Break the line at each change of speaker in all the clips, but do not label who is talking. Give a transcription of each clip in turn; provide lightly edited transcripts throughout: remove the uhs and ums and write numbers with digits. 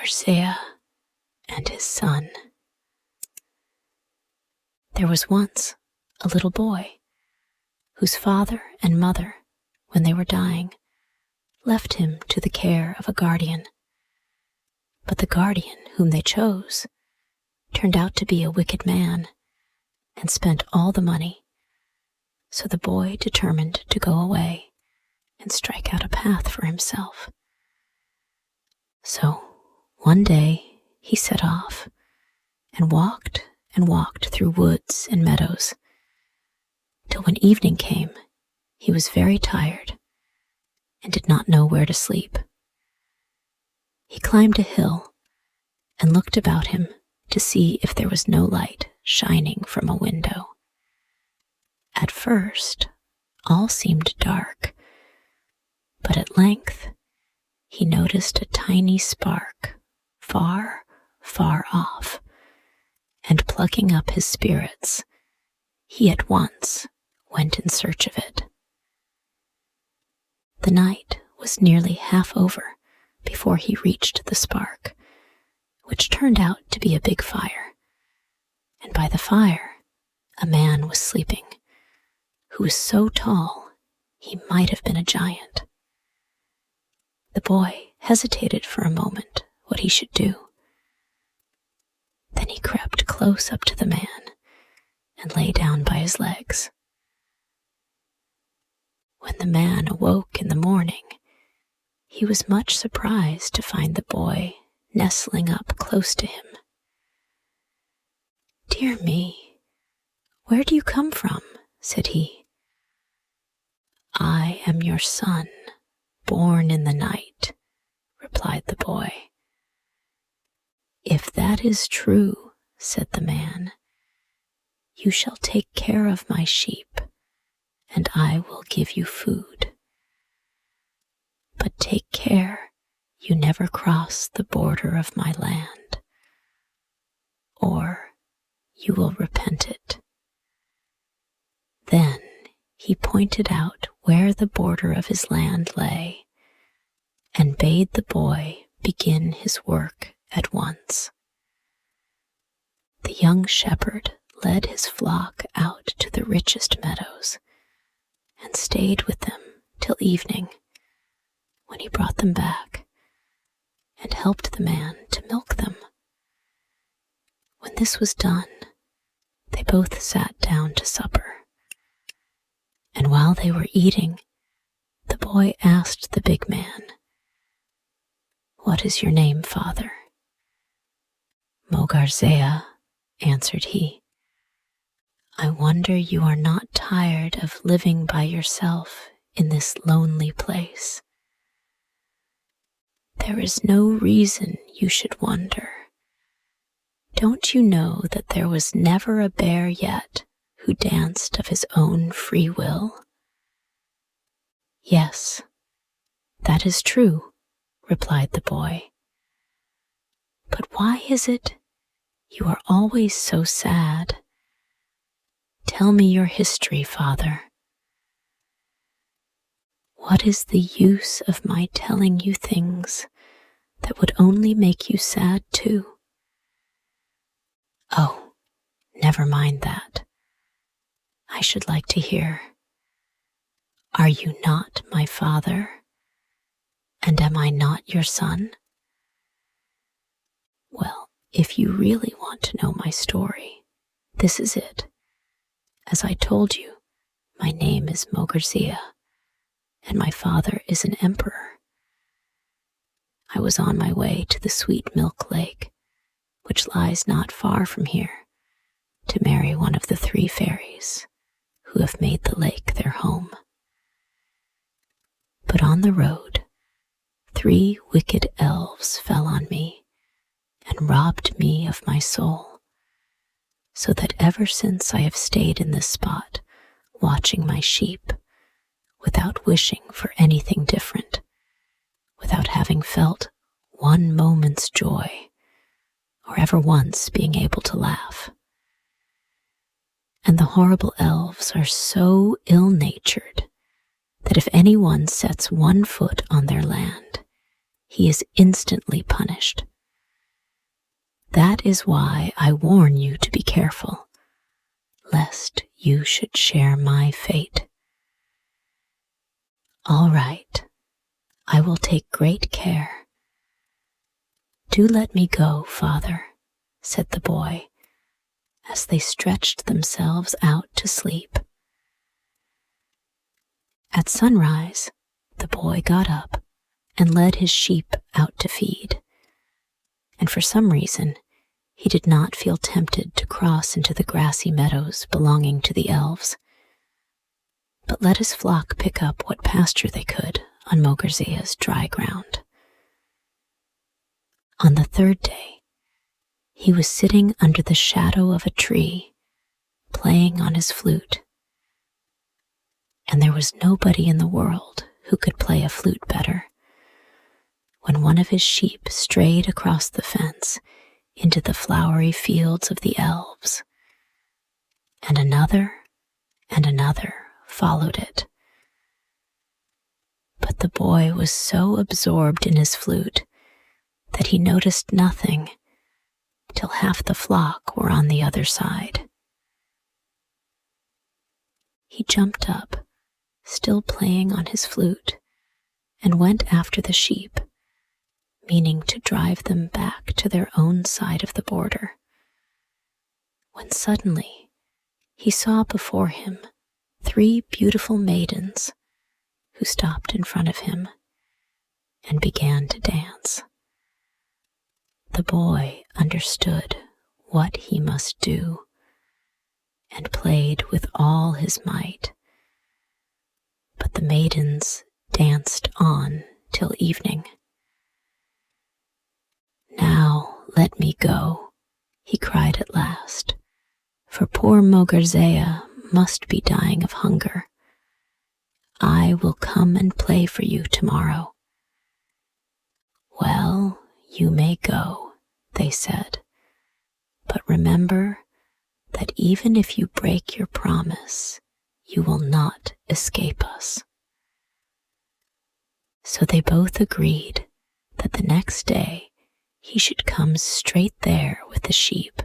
MOGARZEA and His Son. There was once a little boy whose father and mother, when they were dying, left him to the care of a guardian. But the guardian whom they chose turned out to be a wicked man and spent all the money, so the boy determined to go away and strike out a path for himself. So one day he set off and walked through woods and meadows, till when evening came he was very tired and did not know where to sleep. He climbed a hill and looked about him to see if there was no light shining from a window. At first, all seemed dark, but at length he noticed a tiny spark far, far off, and plucking up his spirits, he at once went in search of it. The night was nearly half over before he reached the spark, which turned out to be a big fire, and by the fire a man was sleeping, who was so tall he might have been a giant. The boy hesitated for a moment what he should do. Then he crept close up to the man and lay down by his legs. When the man awoke in the morning, he was much surprised to find the boy nestling up close to him. "Dear me, where do you come from?" said he. "I am your son, born in the night," replied the boy. "If that is true," said the man, "you shall take care of my sheep, and I will give you food. But take care you never cross the border of my land, or you will repent it." Then he pointed out where the border of his land lay, and bade the boy begin his work at once. The young shepherd led his flock out to the richest meadows, and stayed with them till evening, when he brought them back, and helped the man to milk them. When this was done, they both sat down to supper, and while they were eating, the boy asked the big man, "What is your name, father?" "MOGARZEA," answered he. "I wonder you are not tired of living by yourself in this lonely place." "There is no reason you should wonder. Don't you know that there was never a bear yet who danced of his own free will?" "Yes, that is true," replied the boy. "But why is it you are always so sad? Tell me your history, father." "What is the use of my telling you things that would only make you sad too?" "Oh, never mind that. I should like to hear. Are you not my father? And am I not your son?" "Well, if you really want to know my story, this is it. As I told you, my name is MOGARZEA, and my father is an emperor. I was on my way to the Sweet Milk Lake, which lies not far from here, to marry one of the 3 fairies who have made the lake their home. But on the road, 3 wicked elves fell on me and robbed me of my soul, so that ever since I have stayed in this spot, watching my sheep, without wishing for anything different, without having felt one moment's joy, or ever once being able to laugh. And the horrible elves are so ill-natured that if anyone sets one foot on their land, he is instantly punished, That is why I warn you to be careful, lest you should share my fate. All right, I will take great care. Do let me go, father, said the boy, as they stretched themselves out to sleep. At sunrise, the boy got up and led his sheep out to feed, and for some reason, he did not feel tempted to cross into the grassy meadows belonging to the elves, but let his flock pick up what pasture they could on MOGARZEA's dry ground. On the third day, he was sitting under the shadow of a tree, playing on his flute, and there was nobody in the world who could play a flute better, when one of his sheep strayed across the fence into the flowery fields of the elves, and another followed it. But the boy was so absorbed in his flute that he noticed nothing till half the flock were on the other side. He jumped up, still playing on his flute, and went after the sheep, meaning to drive them back to their own side of the border, when suddenly he saw before him 3 beautiful maidens who stopped in front of him and began to dance. The boy understood what he must do and played with all his might, but the maidens danced on till evening. Now let me go, he cried at last, for poor MOGARZEA must be dying of hunger. I will come and play for you tomorrow. Well, you may go, they said, but remember that even if you break your promise, you will not escape us. So they both agreed that the next day he should come straight there with the sheep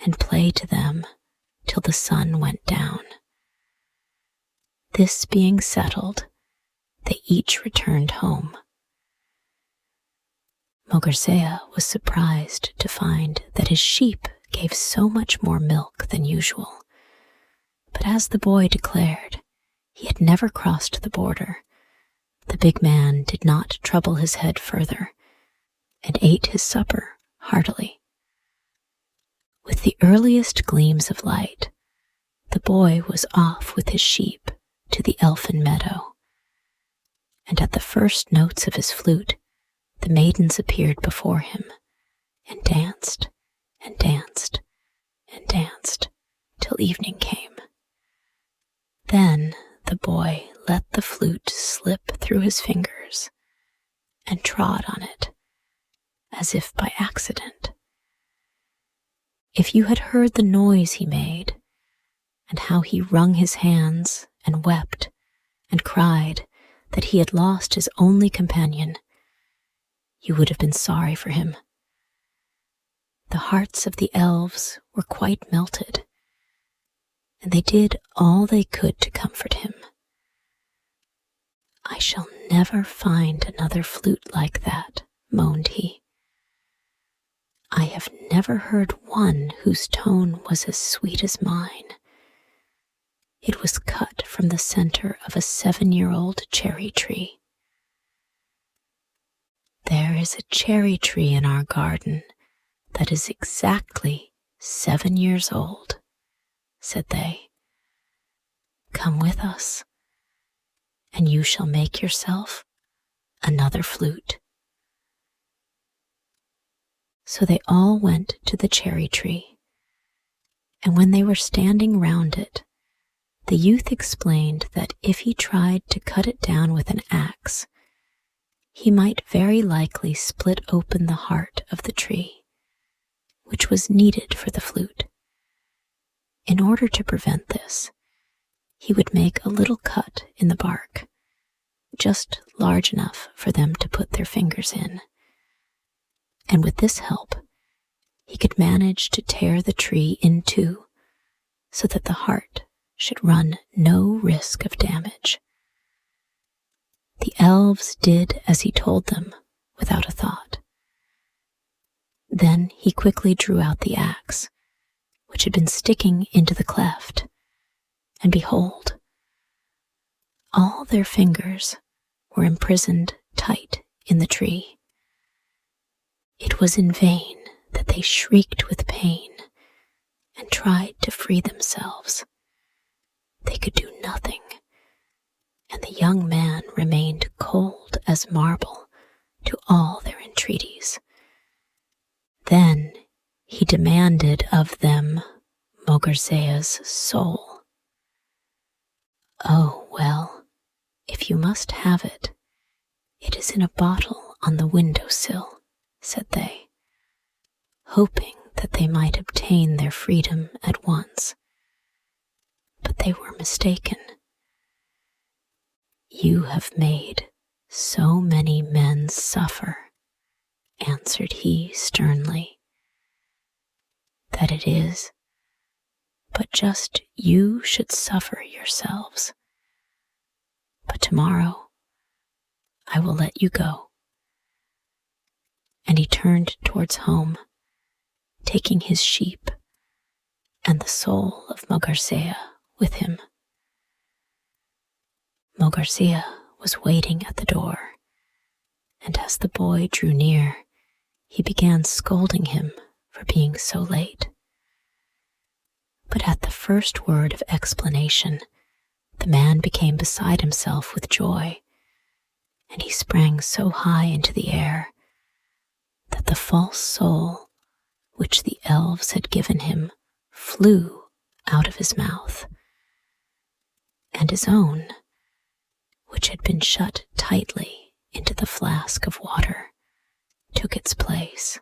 and play to them till the sun went down. This being settled, they each returned home. MOGARZEA was surprised to find that his sheep gave so much more milk than usual, but as the boy declared, he had never crossed the border. The big man did not trouble his head further, and ate his supper heartily. With the earliest gleams of light, the boy was off with his sheep to the elfin meadow, and at the first notes of his flute, the maidens appeared before him, and danced, and danced, and danced, till evening came. Then the boy let the flute slip through his fingers, and trod on it, as if by accident. If you had heard the noise he made, and how he wrung his hands and wept and cried that he had lost his only companion, you would have been sorry for him. The hearts of the elves were quite melted, and they did all they could to comfort him. I shall never find another flute like that, moaned he. I have never heard one whose tone was as sweet as mine. It was cut from the center of a 7-year-old cherry tree. There is a cherry tree in our garden that is exactly 7 years old, said they. Come with us, and you shall make yourself another flute. So they all went to the cherry tree, and when they were standing round it, the youth explained that if he tried to cut it down with an axe, he might very likely split open the heart of the tree, which was needed for the flute. In order to prevent this, he would make a little cut in the bark, just large enough for them to put their fingers in. And with this help, he could manage to tear the tree in two so that the heart should run no risk of damage. The elves did as he told them without a thought. Then he quickly drew out the axe, which had been sticking into the cleft, and behold, all their fingers were imprisoned tight in the tree. It was in vain that they shrieked with pain and tried to free themselves. They could do nothing, and the young man remained cold as marble to all their entreaties. Then he demanded of them MOGARZEA's soul. "Oh, well, if you must have it, it is in a bottle on the window-sill," said they, hoping that they might obtain their freedom at once. But they were mistaken. "You have made so many men suffer," answered he sternly, "that it is but just you should suffer yourselves. But tomorrow I will let you go." And he turned towards home, taking his sheep and the soul of MOGARZEA with him. MOGARZEA was waiting at the door, and as the boy drew near, he began scolding him for being so late. But at the first word of explanation, the man became beside himself with joy, and he sprang so high into the air that the false soul which the elves had given him flew out of his mouth, and his own, which had been shut tightly into the flask of water, took its place.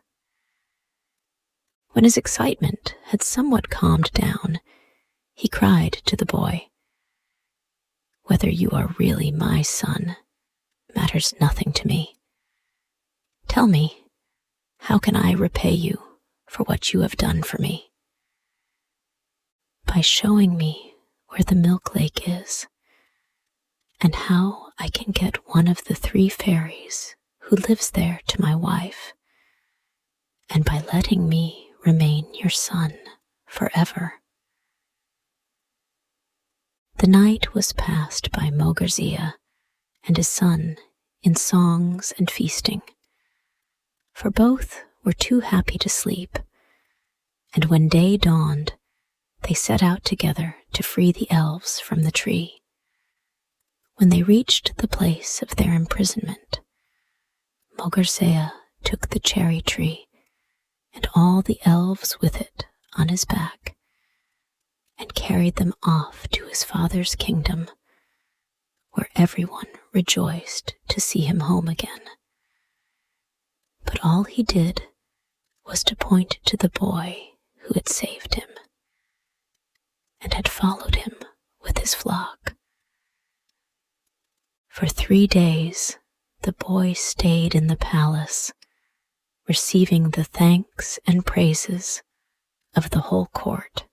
When his excitement had somewhat calmed down, he cried to the boy, "Whether you are really my son matters nothing to me. Tell me, how can I repay you for what you have done for me?" "By showing me where the milk lake is, and how I can get one of the 3 fairies who lives there to my wife, and by letting me remain your son forever." The night was passed by MOGARZEA and his son in songs and feasting, for both were too happy to sleep, and when day dawned, they set out together to free the elves from the tree. When they reached the place of their imprisonment, MOGARZEA took the cherry tree and all the elves with it on his back, and carried them off to his father's kingdom, where everyone rejoiced to see him home again. But all he did was to point to the boy who had saved him, and had followed him with his flock. For 3 days the boy stayed in the palace, receiving the thanks and praises of the whole court.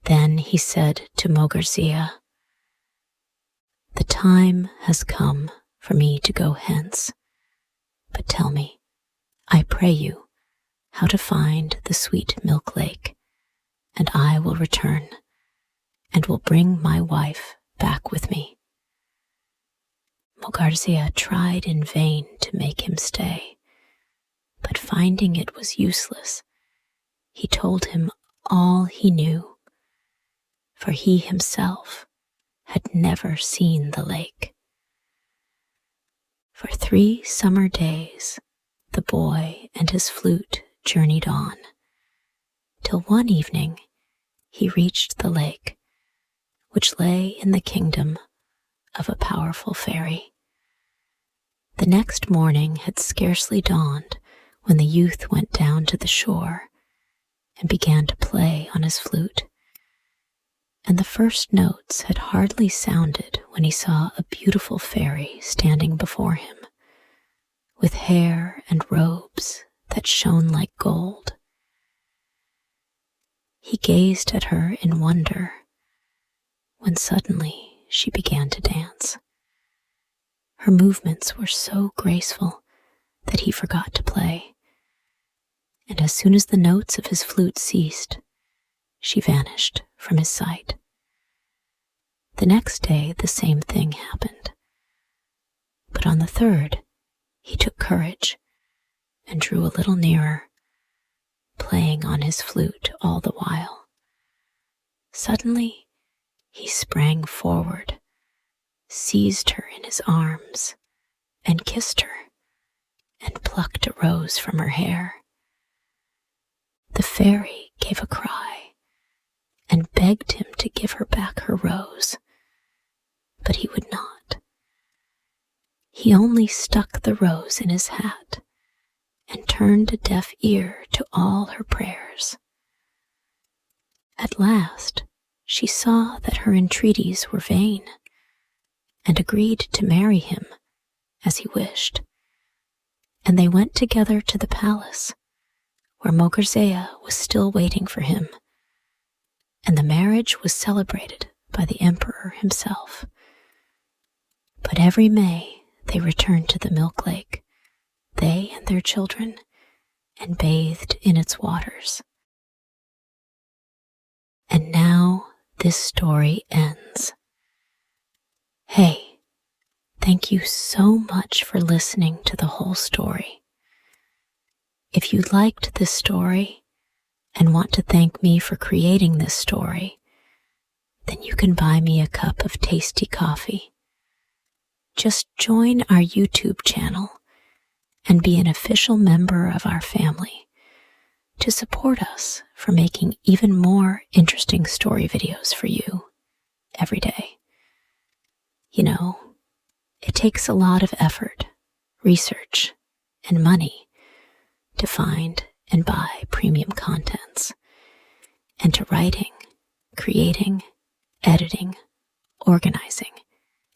Then he said to MOGARZEA, "The time has come for me to go hence, but tell me, I pray you, how to find the sweet milk lake, and I will return, and will bring my wife back with me." MOGARZEA tried in vain to make him stay, but finding it was useless, he told him all he knew, for he himself had never seen the lake. For 3 summer days the boy and his flute journeyed on, till one evening he reached the lake, which lay in the kingdom of a powerful fairy. The next morning had scarcely dawned when the youth went down to the shore and began to play on his flute, and the first notes had hardly sounded when he saw a beautiful fairy standing before him, with hair and robes that shone like gold. He gazed at her in wonder when suddenly she began to dance. Her movements were so graceful that he forgot to play, and as soon as the notes of his flute ceased, she vanished from his sight. The next day the same thing happened, but on the third he took courage and drew a little nearer, playing on his flute all the while. Suddenly he sprang forward, seized her in his arms, and kissed her, and plucked a rose from her hair. The fairy gave a cry and begged him to give her back her rose, but he would not. He only stuck the rose in his hat and turned a deaf ear to all her prayers. At last she saw that her entreaties were vain, and agreed to marry him as he wished, and they went together to the palace, where MOGARZEA was still waiting for him, and the marriage was celebrated by the emperor himself. But every May they returned to the milk lake, they and their children, and bathed in its waters. And now this story ends. Hey, thank you so much for listening to the whole story. If you liked this story and want to thank me for creating this story, then you can buy me a cup of tasty coffee. Just join our YouTube channel and be an official member of our family to support us for making even more interesting story videos for you every day. You know, it takes a lot of effort, research, and money to find and buy premium contents, and to writing, creating, editing, organizing,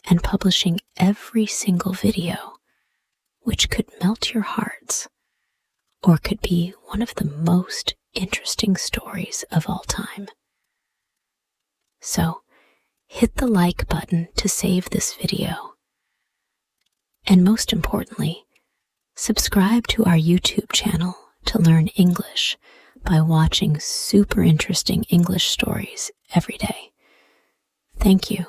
and publishing every single video, which could melt your hearts or could be one of the most interesting stories of all time. So, hit the like button to save this video. And most importantly, subscribe to our YouTube channel to learn English by watching super interesting English stories every day. Thank you.